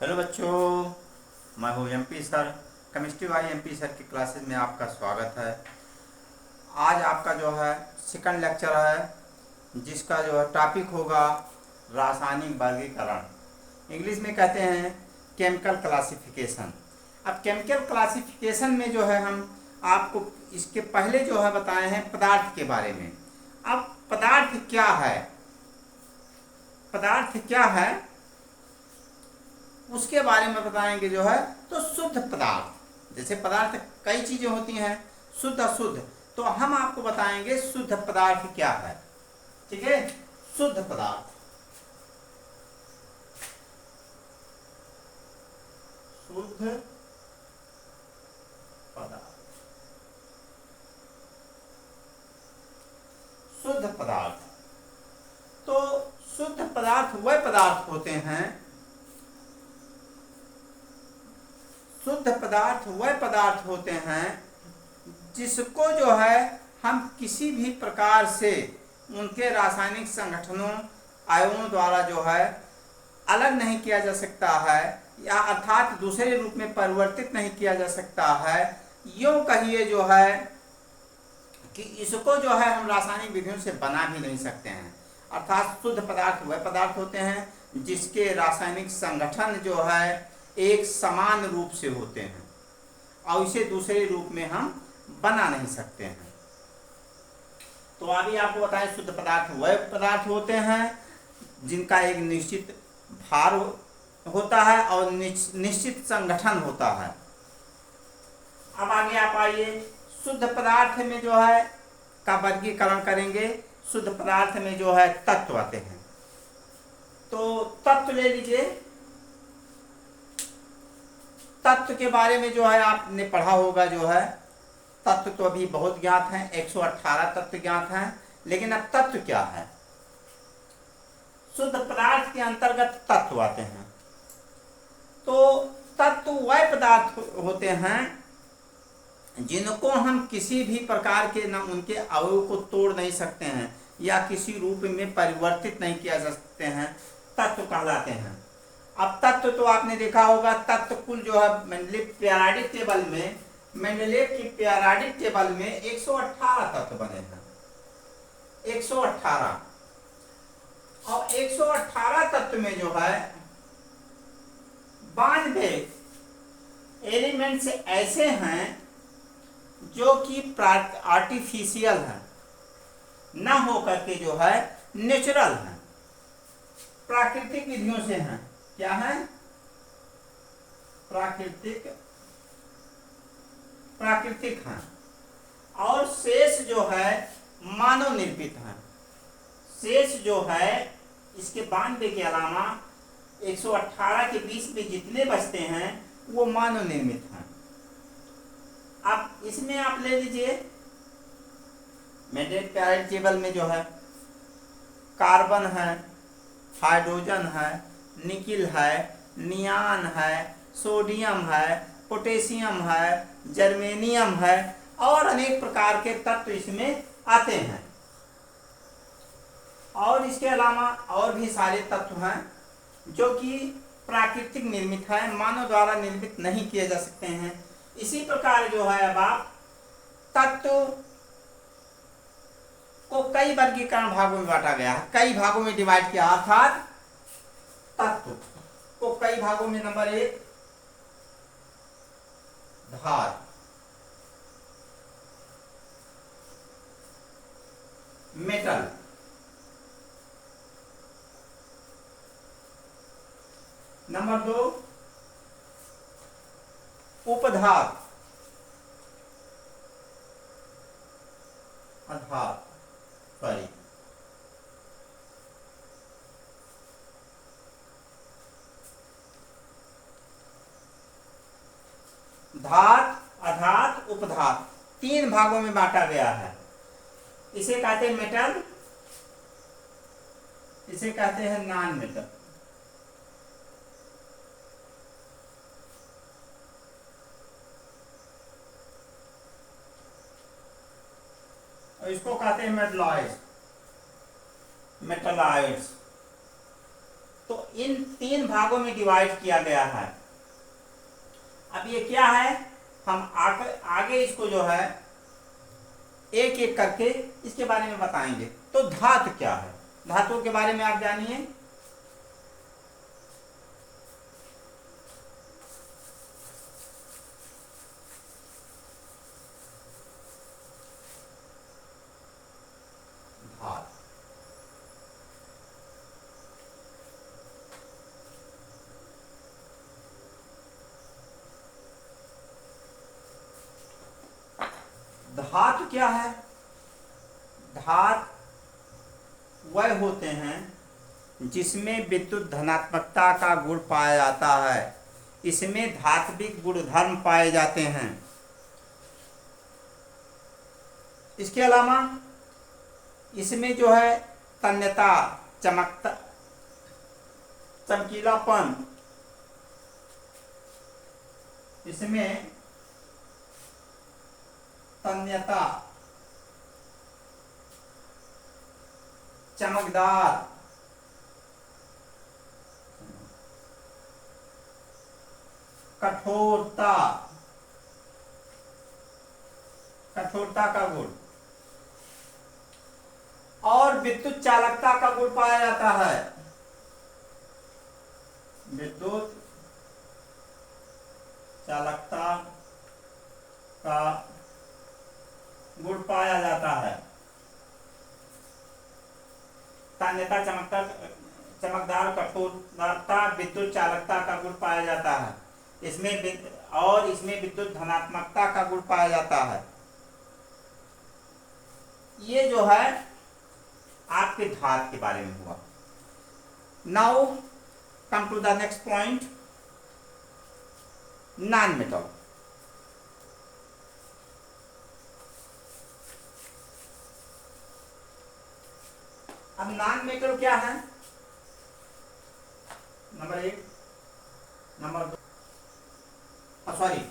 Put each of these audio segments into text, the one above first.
Hello बच्चों, मैं हूँ MP sir. Chemistry by MP sir की क्लासेस में आपका स्वागत है। आज आपका जो है सेकंड लेक्चर है, जिसका जो है टॉपिक होगा रासायनिक वर्गीकरण। इंग्लिश में कहते हैं केमिकल क्लासिफिकेशन। अब केमिकल क्लासिफिकेशन में जो है हम आपको इसके पहले जो है बताए हैं पदार्थ के बारे में। अब पदार्थ क्या है उसके बारे में बताएंगे जो है। तो शुद्ध पदार्थ, जैसे पदार्थ कई चीजें होती हैं, शुद्ध अशुद्ध, तो हम आपको बताएंगे शुद्ध पदार्थ क्या है। ठीक है, शुद्ध पदार्थ, शुद्ध पदार्थ, शुद्ध पदार्थ। तो शुद्ध पदार्थ वह पदार्थ होते हैं, शुद्ध पदार्थ वह पदार्थ होते हैं जिसको जो है हम किसी भी प्रकार से उनके रासायनिक संगठनों आयनों द्वारा जो है अलग नहीं किया जा सकता है, या अर्थात दूसरे रूप में परिवर्तित नहीं किया जा सकता है। यूँ कहिए जो है कि इसको जो है हम रासायनिक विधियों से बना भी नहीं सकते हैं। अर्थात शुद्ध पदार्थ वह पदार्थ होते हैं जिसके रासायनिक संगठन जो है एक समान रूप से होते हैं और इसे दूसरे रूप में हम बना नहीं सकते हैं। तो अभी आपको बताएं, शुद्ध पदार्थ वह पदार्थ होते हैं जिनका एक निश्चित भार होता है और निश्चित संगठन होता है। अब आगे आप आइए, शुद्ध पदार्थ में जो है का वर्गीकरण करेंगे। शुद्ध पदार्थ में जो है तत्व आते हैं। तो तत्व ले लीजिए। तत्व के बारे में जो है आपने पढ़ा होगा, जो है तत्व तो अभी बहुत ज्ञात हैं, 118 तत्व ज्ञात हैं। लेकिन अब तत्व क्या है? शुद्ध पदार्थ के अंतर्गत तत्व आते हैं। तो तत्व वह पदार्थ होते हैं जिनको हम किसी भी प्रकार के न उनके अवयव को तोड़ नहीं सकते हैं या किसी रूप में परिवर्तित नहीं किया जा सकते हैं, तत्व कहलाते हैं। अब तत्व तो आपने देखा होगा, तत्व कुल जो है मेंडलीव पीरियोडिक टेबल में, मेंडलीव की पीरियोडिक टेबल में 118 तत्व बने हैं, 118। और 118 तत्व में जो है 92 एलिमेंट्स ऐसे हैं जो कि आर्टिफिशियल हैं, न हो करके जो है नेचुरल हैं, प्राकृतिक विधियों से हैं। क्या है? प्राकृतिक हैं। और शेष जो है मानव निर्मित हैं। शेष जो है इसके 92 के अलावा 118 के बीच में जितने बचते हैं वो मानव निर्मित हैं। अब इसमें आप ले लीजिए, मेंडेलिव पीरियोडिक टेबल में जो है कार्बन है, हाइड्रोजन है, निकिल है, नियान है, सोडियम है, पोटेशियम है, जर्मेनियम है और अनेक प्रकार के तत्व इसमें आते हैं। और इसके अलावा और भी सारे तत्व हैं जो कि प्राकृतिक निर्मित है, मानव द्वारा निर्मित नहीं किए जा सकते हैं। इसी प्रकार जो है अब आप तत्व को कई वर्गीकरण भागों में बांटा गया है, कई भागों में डिवाइड किया। अर्थात तत्व को कई भागों में, नंबर 1 धार, मेटल, नंबर 2 उपधात, अधात, सॉरी, धात, अधात, उपधात, 3 भागों में बांटा गया है। इसे कहते हैं मेटल, इसे कहते हैं नॉन मेटल। और इसको कहते हैं मेटलॉइड्स, मेटलॉइड्स। तो इन 3 भागों में डिवाइड किया गया है। अब ये क्या है, हम आगे इसको जो है एक एक करके इसके बारे में बताएंगे। तो धातु क्या है, धातुओं के बारे में आप जानिए। धातु क्या है? धातु वह होते हैं जिसमें विद्युत धनात्मकता का गुण पाया जाता है। इसमें धात्विक गुणधर्म पाए जाते हैं। इसके अलावा इसमें जो है तन्यता, चमकता, चमकीलापन, इसमें तन्यता, चमकदार, कठोरता, कठोरता का गुण और विद्युत चालकता का गुण पाया जाता है। विद्युत चालकता का गुण पाया जाता है। तन्यता, चमकदार, कठोरता, विद्युत चालकता का गुण पाया जाता है। इसमें विद्युत धनात्मकता का गुण पाया जाता है। ये जो है आपके धातु के बारे में हुआ। Now come to the next point, non metal. अब नॉन मेटल क्या है? Number 1, number 2, sorry,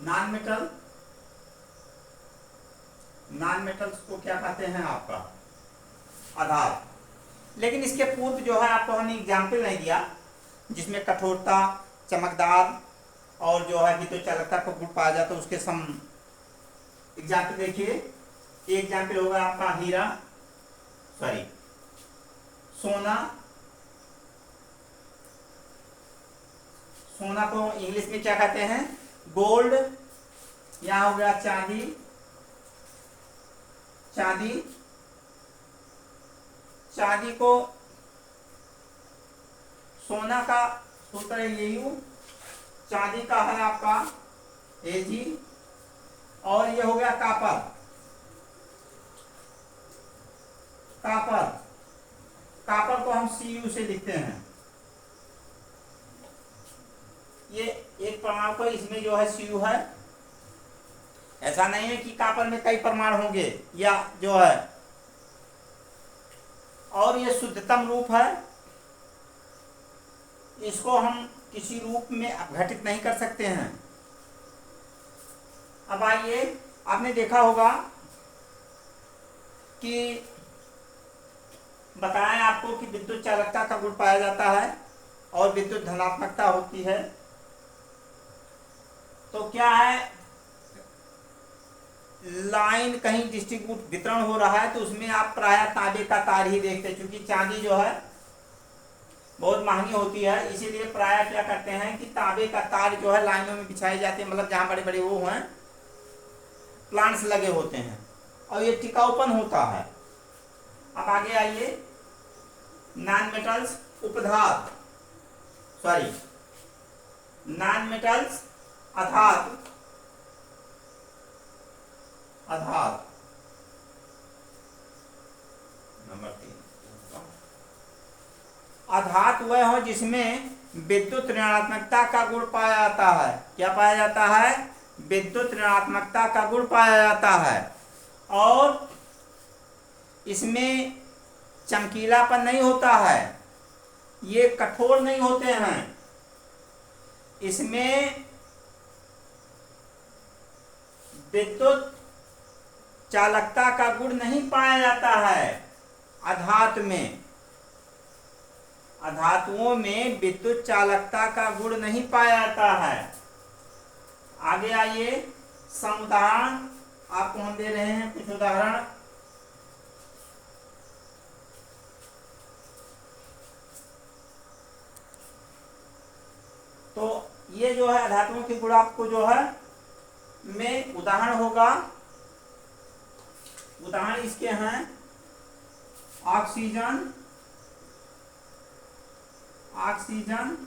non metal, non metals को क्या कहते हैं आपका? आधार। लेकिन इसके पूर्व जो है आपको हमने एग्जाम्पल नहीं दिया जिसमें कठोरता, चमकदार और जो है विद्युत चालकता को गुण पाया जाता है। उसके सम एग्जाम्पल देखिए। एक एग्जाम्पल होगा आपका हीरा, सॉरी, सोना। सोना को इंग्लिश में क्या कहते हैं? गोल्ड। यहां हो गया चांदी, चांदी, चांदी को सोना का सूत्र यू, चांदी का है आपका एजी, और ये हो गया कापर। कापर, कापर को हम सीयू से लिखते हैं। ये एक परमाणु को, इसमें जो है सीयू है। ऐसा नहीं है कि कापर में कई परमाणु होंगे या जो है, और ये शुद्धतम रूप है। इसको हम किसी रूप में अपघटित नहीं कर सकते हैं। अब आइए, आपने देखा होगा कि बताएं आपको कि विद्युत चालकता का गुण पाया जाता है और विद्युत धनात्मकता होती है। तो क्या है, लाइन कहीं डिस्ट्रीब्यूट वितरण हो रहा है तो उसमें आप प्रायः तांबे का तार ही देखते हैं, क्योंकि चांदी जो है बहुत महंगी होती है। इसीलिए प्रायः क्या करते हैं कि तांबे का तार जो है लाइनों में बिछाए जाते हैं, मतलब जहां बड़े बड़े वो हैं प्लांट्स लगे होते हैं, और ये टिकाऊपन होता है। अब आगे आइए, नॉन मेटल्स, उपधातु, सॉरी, नॉन मेटल्स, अधातु, अधातु, नंबर 3। अधातु वह हो जिसमें विद्युत ऋणात्मकता का गुण पाया जाता है। क्या पाया जाता है? विद्युत ऋणात्मकता का गुण पाया जाता है, और इसमें चमकीलापन नहीं होता है, ये कठोर नहीं होते हैं, इसमें विद्युत चालकता का गुण नहीं पाया जाता है अधातु में। अधातुओं में विद्युत चालकता का गुण नहीं पाया जाता है। आगे आइए, सम उदाहरण आपको हम दे रहे हैं कुछ उदाहरण। तो ये जो है अधातुओं के गुण आपको जो है में उदाहरण होगा। उदाहरण इसके हैं oxygen, oxygen,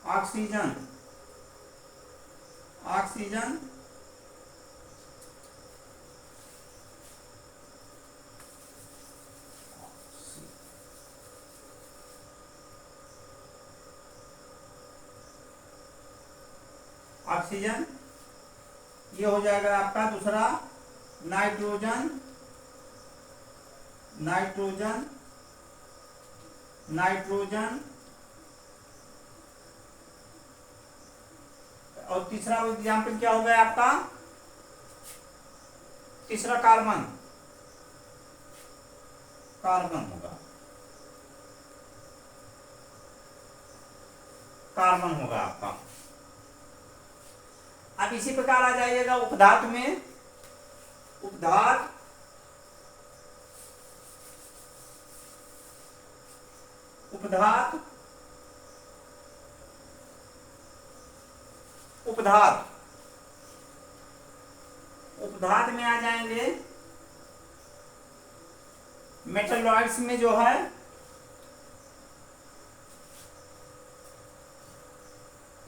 oxygen, oxygen, oxygen, ये हो जाएगा आपका दूसरा। नाइट्रोजन, नाइट्रोजन, नाइट्रोजन, और तीसरा एग्जाम्पल क्या हो गया आपका? तीसरा कार्बन, कार्बन होगा, कार्बन होगा आपका। अब इसी प्रकार आ जाइएगा उपधातु में। उपधातु, उपधातु, उपधातु, उपधातु में आ जाएंगे मेटलॉइड्स में जो है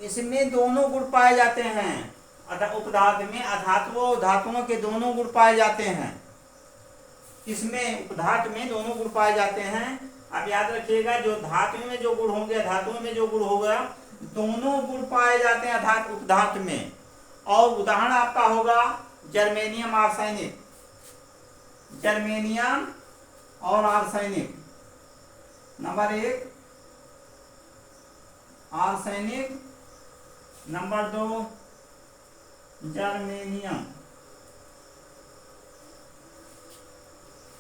इसमें दोनों गुण पाए जाते हैं। उपधातु में अधातुओं धातुओं के दोनों गुण पाए जाते हैं। इसमें उपधातु में दोनों गुण पाए जाते हैं। अब याद रखिएगा, जो धातु में जो गुण होंगे धातुओं में जो गुण होगा दोनों गुण पाए जाते हैं अधातु उपधातु में। और उदाहरण आपका होगा जर्मेनियम, आर्सेनिक, जर्मेनियम और arsenic. Number 1 arsenic, number 2 germanium,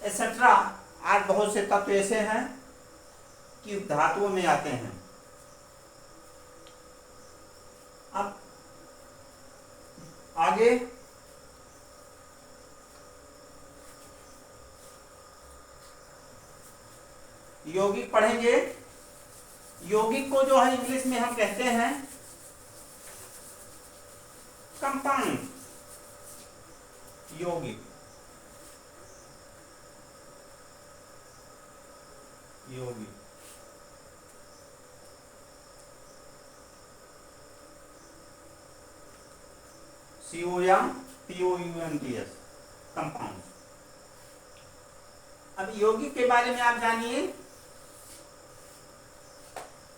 etcetera. आज बहुत से तत्व ऐसे हैं कि धातुओं में आते हैं। अब आगे यौगिक पढ़ेंगे। यौगिक को जो है इंग्लिश में हम कहते हैं कंपाउंड। यौगिक, यौगिक, COMPOUNDS, कंपाउंड। अब यौगिक के बारे में आप जानिए।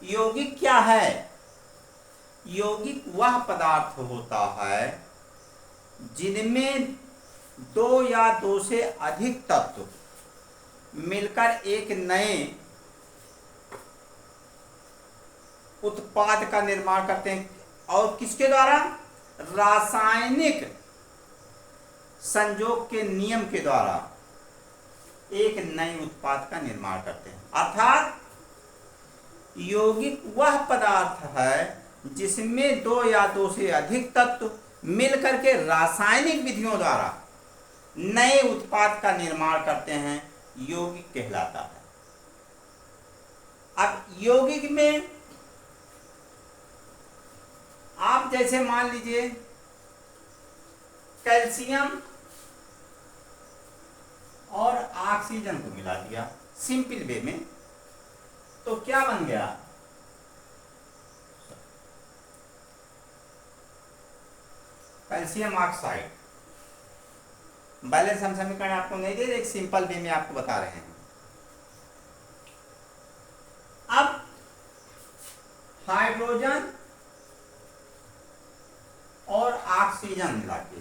यौगिक क्या है? यौगिक वह पदार्थ होता है जिनमें 2 या 2 से अधिक तत्व मिलकर एक नए उत्पाद का निर्माण करते हैं। और किसके द्वारा? रासायनिक संयोग के नियम के द्वारा एक नए उत्पाद का निर्माण करते हैं। अर्थात यौगिक वह पदार्थ है जिसमें 2 या 2 से अधिक तत्व मिलकर के रासायनिक विधियों द्वारा नए उत्पाद का निर्माण करते हैं, यौगिक कहलाता है। अब यौगिक में आप जैसे मान लीजिए कैल्शियम और ऑक्सीजन को मिला दिया सिंपल वे में, तो क्या बन गया? Calcium oxide. बैलेंस हम समीकरण आपको नहीं दे रहे, एक सिंपल वे में आपको बता रहे हैं। अब हाइड्रोजन और ऑक्सीजन मिला के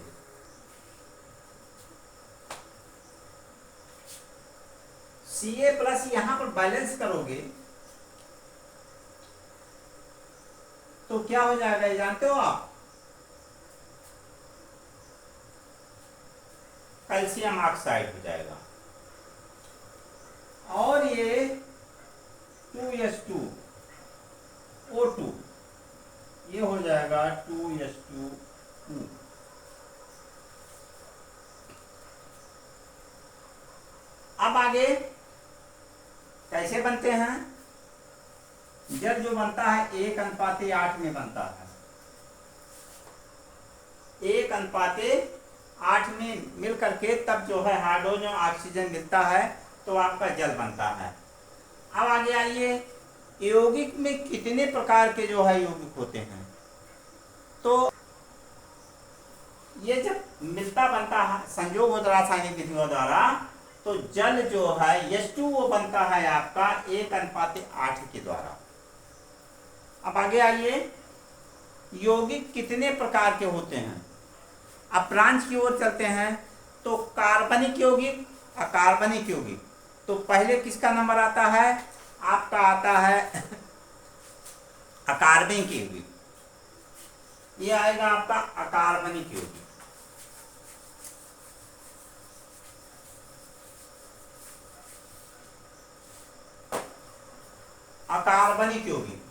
Ca+ यहां पर बैलेंस करोगे तो क्या हो जाएगा, ये जानते हो आप? कैल्शियम ऑक्साइड हो जाएगा। और ये 2H2O2 ये हो जाएगा 2H2O। अब आगे कैसे बनते हैं? जल जो बनता है 1:8 में बनता है। 1:8 में मिल करके तब जो है हाइड्रोजन ऑक्सीजन मिलता है तो आपका जल बनता है। अब आगे आइए, यौगिक में कितने प्रकार के जो है यौगिक होते हैं? तो ये जब मिलता बनता है संयोग होता रासायनिक विधियों द्वारा, तो जल जो है H2O बनता है आपका 1:8 के द्वारा। अब आगे आइए, यौगिक कितने प्रकार के होते हैं? अब ब्रांच की ओर चलते हैं तो कार्बनिक यौगिक, अकार्बनिक यौगिक। तो पहले किसका नंबर आता है? आपका आता है अकार्बनिक यौगिक। ये आएगा आपका अकार्बनिक यौगिक। अकार्बनिक यौगिक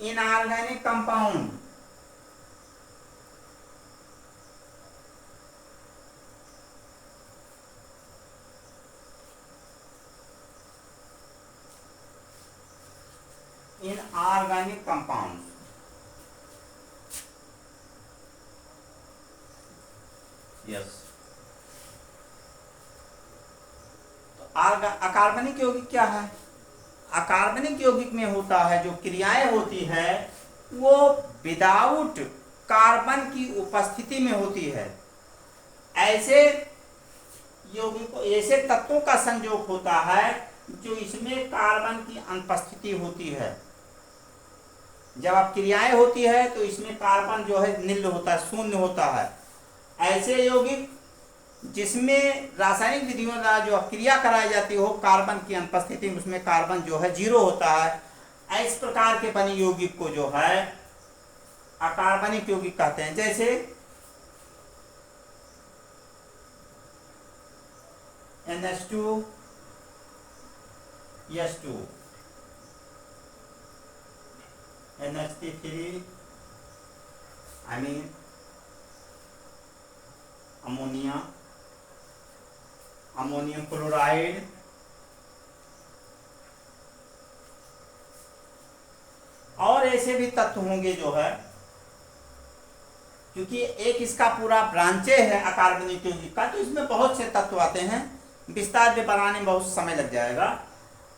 inorganic compound, inorganic compound. Yes. तो अकार्बनिक यौगिक क्या है? अकार्बनिक यौगिक में होता है जो क्रियाएं होती है वो विदाउट कार्बन की उपस्थिति में होती है। ऐसे यौगिक, ऐसे तत्वों का संयोग होता है जो इसमें कार्बन की अनुपस्थिति होती है। जब आप क्रियाएं होती है तो इसमें कार्बन जो है नील होता है, शून्य होता है। ऐसे यौगिक जिसमें रासायनिक विधियों द्वारा जो क्रिया कराई जाती हो कार्बन की अनुपस्थिति में, उसमें कार्बन जो है 0 होता है। इस प्रकार के बने यौगिक को जो है अकार्बनिक यौगिक कहते हैं। जैसे NH2 H2, NH3 ammonia, ammonium chloride, और ऐसे भी तत्व होंगे जो है, क्योंकि एक इसका पूरा ब्रांचे है अकार्बनिक यौगिक का, तो इसमें बहुत से तत्व आते हैं। विस्तार में बनाने में बहुत समय लग जाएगा।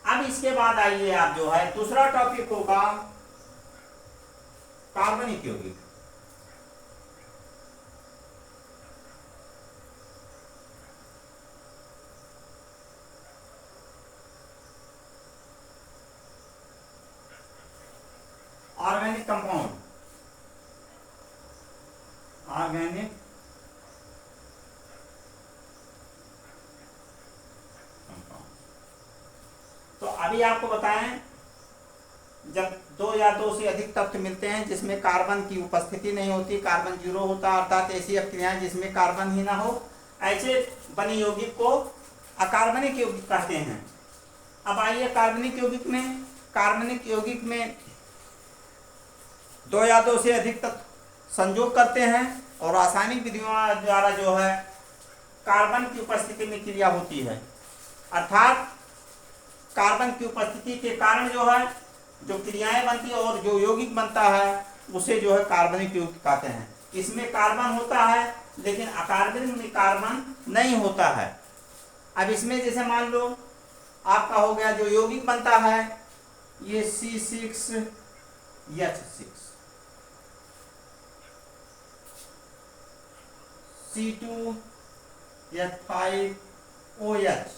अब इसके बाद आइए आप जो है दूसरा टॉपिक होगा कार्बनिक यौगिक। Organic compound, organic compound. तो अभी आपको बताएं, जब 2 या 2 से अधिक तत्व मिलते हैं जिसमें कार्बन की उपस्थिति नहीं होती, कार्बन 0 होता, अर्थात ऐसी अपक्रियाएं जिसमें कार्बन ही ना हो, ऐसे बने यौगिक को अकार्बनिक यौगिक कहते हैं। अब आइए कार्बनिक यौगिक में, कार्बनिक यौगिक में 2 या 2 से अधिक तत्व संयोग करते हैं और रासायनिक विधियों द्वारा जो है कार्बन की उपस्थिति में क्रिया होती है। अर्थात कार्बन की उपस्थिति के कारण जो है जो क्रियाएं बनती है और जो यौगिक बनता है उसे जो है कार्बनिक यौगिक कहते हैं। इसमें कार्बन होता है लेकिन अकार्बनिक में कार्बन नहीं होता है। अब इसमें जैसे मान लो आपका हो गया जो यौगिक बनता है ये C6H6, C2H5OH,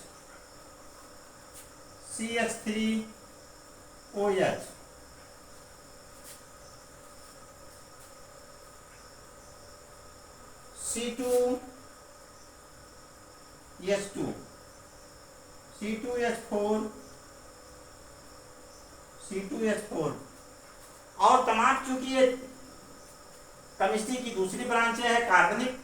CH3OH, C2H2, C2H4, C2H4 और तमाम, चूंकि ये केमिस्ट्री की दूसरी ब्रांच है कार्बनिक,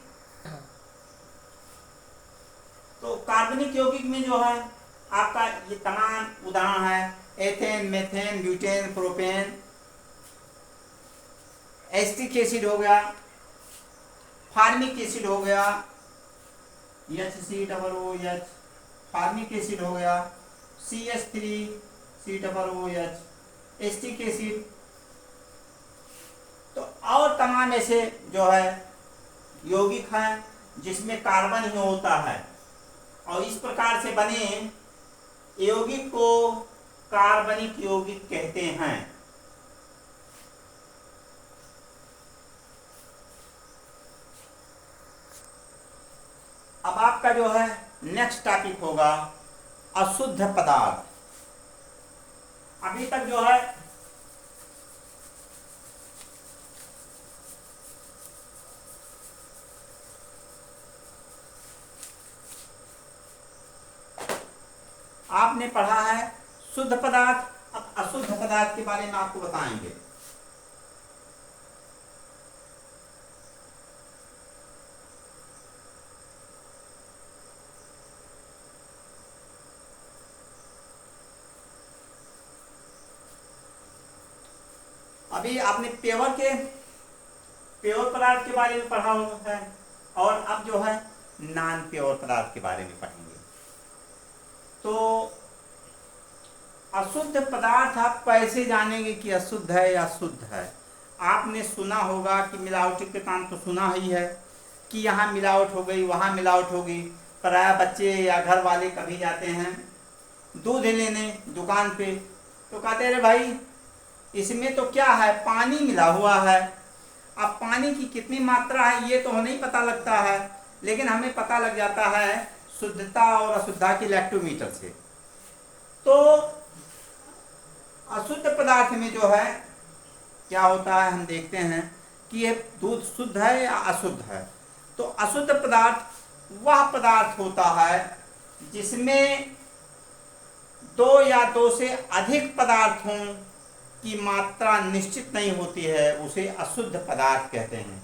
तो कार्बनिक यौगिक में जो है आपका ये तमाम उदाहरण है ethane, methane, butane, propane, acetic acid हो गया, फार्मिक एसिड हो गया, HCOOH, फार्मिक एसिड हो गया, CH3COOH, एस्टिक एसिड, तो और तमाम ऐसे जो है यौगिक हैं जिसमें कार्बन ही होता है, और इस प्रकार से बने यौगिक को कार्बनिक यौगिक कहते हैं। अब आपका जो है नेक्स्ट टॉपिक होगा अशुद्ध पदार्थ। अभी तक जो है आपने पढ़ा है शुद्ध पदार्थ, अब अशुद्ध पदार्थ के बारे में आपको बताएंगे। अभी आपने प्योर पदार्थ के बारे में पढ़ा है, और अब जो है नॉन प्योर पदार्थ के बारे में पढ़ेंगे। तो अशुद्ध पदार्थ आप कैसे जानेंगे कि अशुद्ध है या शुद्ध है? आपने सुना होगा कि मिलावटी के काम तो सुना ही है कि यहाँ मिलावट हो गई, वहाँ मिलावट होगी। पराया बच्चे या घर वाले कभी जाते हैं दूध लेने दुकान पे, तो कहते अरे भाई इसमें तो क्या है, पानी मिला हुआ है। अब पानी की कितनी मात्रा है ये तो नहीं पता लगता है, लेकिन हमें पता लग जाता है शुद्धता और अशुद्धता की लैक्टोमीटर से। तो अशुद्ध पदार्थ में जो है क्या होता है, हम देखते हैं कि ये दूध शुद्ध है या अशुद्ध है। तो अशुद्ध पदार्थ वह पदार्थ होता है जिसमें दो या दो से अधिक पदार्थों की मात्रा निश्चित नहीं होती है, उसे अशुद्ध पदार्थ कहते हैं।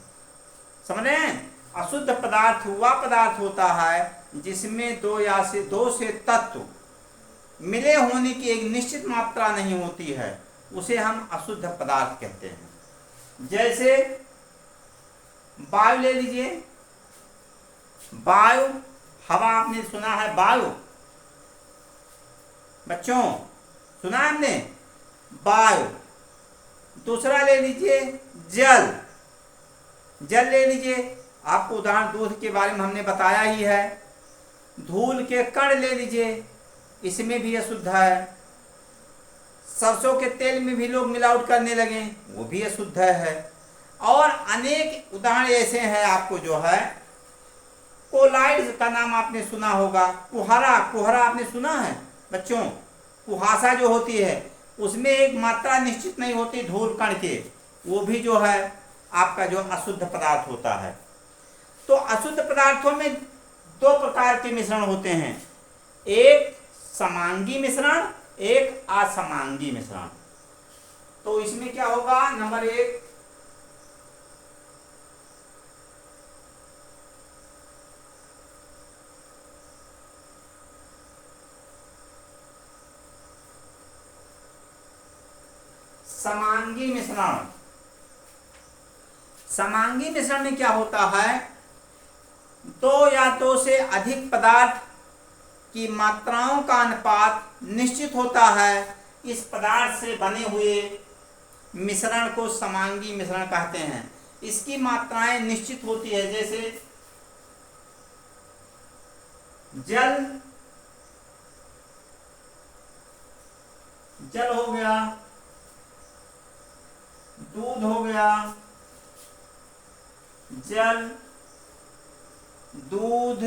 समझ रहे हैं? अशुद्ध पदार्थ वह पदार्थ होता है जिसमें दो से तत्व मिले होने की एक निश्चित मात्रा नहीं होती है, उसे हम अशुद्ध पदार्थ कहते हैं। जैसे वायु ले लीजिए, वायु, हवा आपने सुना है वायु, बच्चों सुना है हमने वायु। दूसरा ले लीजिए जल, जल ले लीजिए, आपको उदाहरण दूध के बारे में हमने बताया ही है। धूल के कण ले लीजिए, इसमें भी अशुद्ध है। सरसों के तेल में भी लोग मिलावट करने लगे, वो भी अशुद्ध है। और अनेक उदाहरण ऐसे हैं आपको जो है, कोलाइड्स का नाम आपने सुना होगा, कुहरा, कुहरा आपने सुना है बच्चों, कुहासा जो होती है उसमें एक मात्रा निश्चित नहीं होती धूल कण के, वो भी जो है आपका जो अशुद्ध पदार्थ होता है। तो अशुद्ध पदार्थों में दो प्रकार के मिश्रण होते हैं, एक समांगी मिश्रण, एक असमांगी मिश्रण। तो इसमें क्या होगा, नंबर एक समांगी मिश्रण। समांगी मिश्रण में क्या होता है, दो या दो से अधिक पदार्थ की मात्राओं का अनुपात निश्चित होता है। इस पदार्थ से बने हुए मिश्रण को समांगी मिश्रण कहते हैं। इसकी मात्राएं निश्चित होती है, जैसे जल, जल हो गया, दूध हो गया, जल, दूध,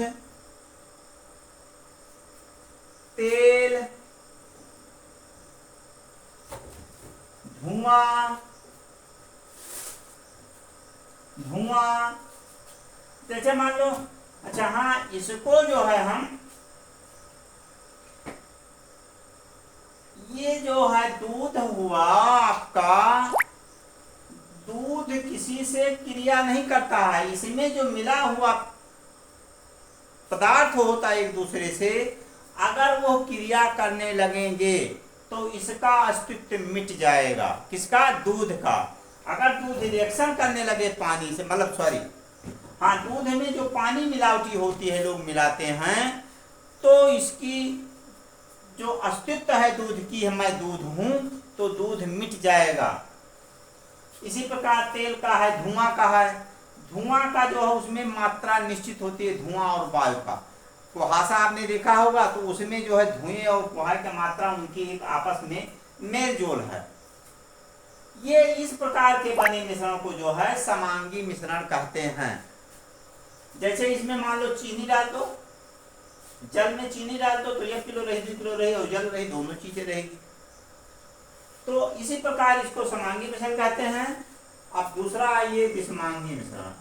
तेल, धुआं, धुआं, जैसे मान लो, अच्छा हाँ, इसको जो है हम, ये जो है दूध हुआ आपका, दूध किसी से क्रिया नहीं करता है, इसमें जो मिला हुआ पदार्थ होता है एक दूसरे से, अगर वो क्रिया करने लगेंगे तो इसका अस्तित्व मिट जाएगा। किसका? दूध का। अगर दूध रिएक्शन करने लगे पानी से, मतलब सॉरी, हाँ, दूध में जो पानी मिलावटी होती है, लोग मिलाते हैं, तो इसकी जो अस्तित्व है दूध की, मैं दूध हूं, तो दूध मिट जाएगा। इसी प्रकार तेल का है, धुआं का है, धुआं का जो है उसमें मात्रा निश्चित होती है, धुआं और वायु का। कुहासा आपने देखा होगा, तो उसमें जो है धुएं और कुहासे की मात्रा उनकी एक आपस में मेल जोल है। ये इस प्रकार के बने मिश्रण को जो है समांगी मिश्रण कहते हैं। जैसे इसमें मान लो चीनी डाल दो, जल में चीनी डाल दो, तो 1 किलो रही, 2 किलो रही और जल रही, दोनों चीजें रहेगी। तो इसी प्रकार इसको समांगी मिश्रण कहते हैं। अब दूसरा आइए विषमांगी मिश्रण।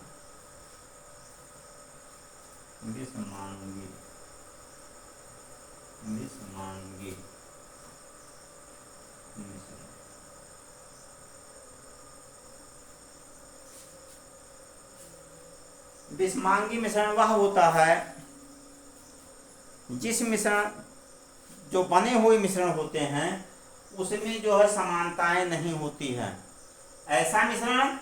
विषमांगी मिश्रण। विषमांगी मिश्रण वह होता है जिस मिश्रण, जो बने हुए मिश्रण होते हैं उसमें जो है समानताएं नहीं होती हैं। ऐसा मिश्रण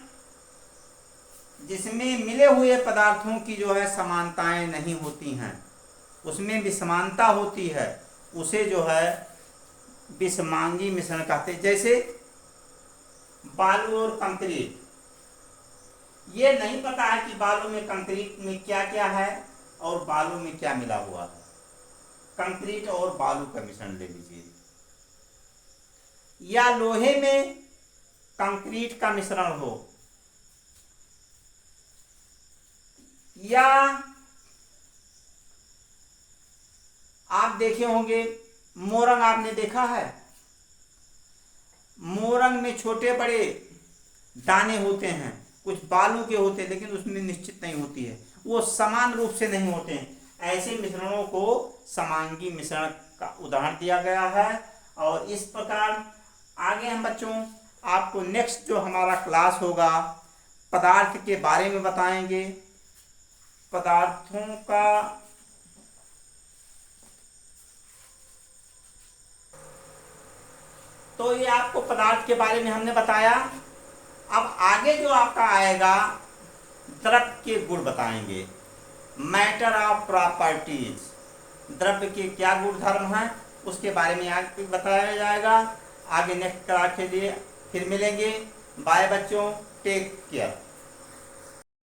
जिसमें मिले हुए पदार्थों की जो है समानताएं नहीं होती हैं, उसमें विषमानता होती है, उसे जो है विषमांगी मिश्रण कहते हैं। जैसे बालू और कंक्रीट, ये नहीं पता है कि बालू में कंक्रीट में क्या क्या है और बालू में क्या मिला हुआ है। कंक्रीट और बालू का मिश्रण ले लीजिए, या लोहे में कंक्रीट का मिश्रण हो, या आप देखे होंगे मोरंग, आपने देखा है, मोरंग में छोटे बड़े दाने होते हैं, कुछ बालू के होते हैं, लेकिन उसमें निश्चित नहीं होती है, वो समान रूप से नहीं होते हैं। ऐसे मिश्रणों को समांगी मिश्रण का उदाहरण दिया गया है। और इस प्रकार आगे हम बच्चों आपको नेक्स्ट जो हमारा क्लास होगा पदार्थ के बारे में बताएंगे। पदार्थों का तो ये आपको पदार्थ के बारे में हमने बताया। अब आगे जो आपका आएगा द्रव्य के गुण बताएंगे, मैटर ऑफ प्रॉपर्टीज, द्रव्य के क्या गुण धर्म हैं उसके बारे में आगे बताया जाएगा। आगे नेक्स्ट क्लास के लिए फिर मिलेंगे। बाय बच्चों, टेक केयर।